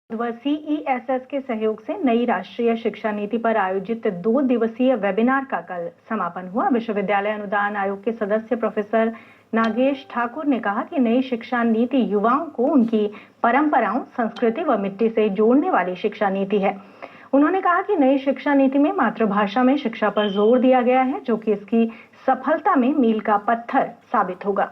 व सीईएसएस के सहयोग से नई राष्ट्रीय शिक्षा नीति पर आयोजित 2 दिवसीय वेबिनार का कल समापन हुआ। विश्वविद्यालय अनुदान आयोग के सदस्य प्रोफेसर नागेश ठाकुर ने कहा कि नई शिक्षा नीति युवाओं को उनकी परंपराओं, संस्कृति व मिट्टी से जोड़ने वाली शिक्षा नीति है। उन्होंने कहा कि नई शिक्षा नीति में मातृभाषा में शिक्षा पर जोर दिया गया है, जो कि इसकी सफलता में मील का पत्थर साबित होगा।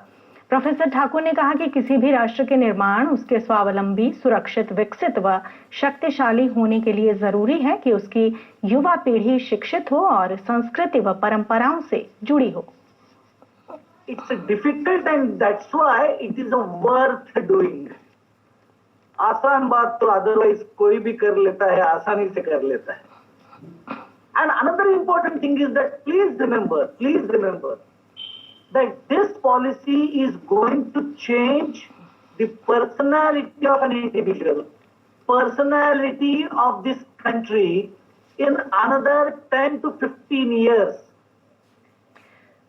प्रोफेसर ठाकुर ने कहा कि किसी भी राष्ट्र के निर्माण उसके स्वावलंबी, सुरक्षित, विकसित व शक्तिशाली होने के लिए जरूरी है कि उसकी युवा पीढ़ी शिक्षित हो और संस्कृति व परंपराओं से जुड़ी हो। It's difficult and that's why it is worth doing. आसान बात तो अदरवाइज कोई भी कर लेता है, आसानी से कर लेता है। And another important thing is that please remember that this policy is going to change the personality of an individual, personality of this country in another 10 to 15 years.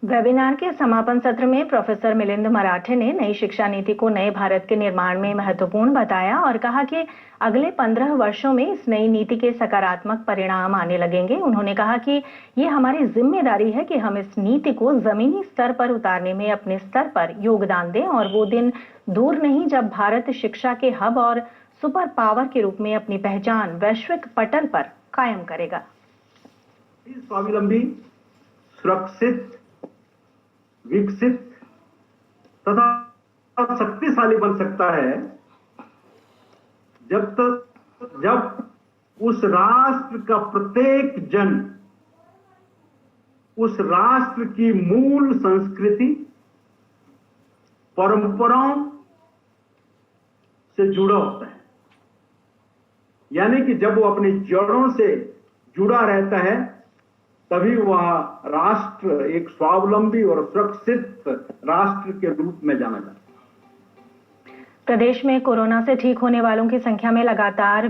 Webinar के समापन सत्र में प्रोफेसर मिलिंद मराठे ने नई शिक्षा नीति को नए भारत के निर्माण में महत्वपूर्ण बताया और कहा कि अगले 15 वर्षों में इस नई नीति के सकारात्मक परिणाम आने लगेंगे। उन्होंने कहा कि ये हमारी जिम्मेदारी है कि हम इस नीति को जमीनी स्तर पर उतारने में अपने स्तर पर योगदान दें और वो दिन दूर नहीं जब भारत शिक्षा के हब और सुपर पावर के रूप में अपनी पहचान वैश्विक पटल पर कायम करेगा। स्वावलंबी, सुरक्षित, विकसित तथा शक्तिशाली बन सकता है जब उस राष्ट्र का प्रत्येक जन उस राष्ट्र की मूल संस्कृति, परंपराओं से जुड़ा होता है। यानी कि जब वो अपनी जड़ों से जुड़ा रहता है तभी वह राष्ट्र एक स्वावलंबी और सुरक्षित राष्ट्र के रूप में जाना जाता है। प्रदेश में कोरोना से ठीक होने वालों की संख्या में लगातार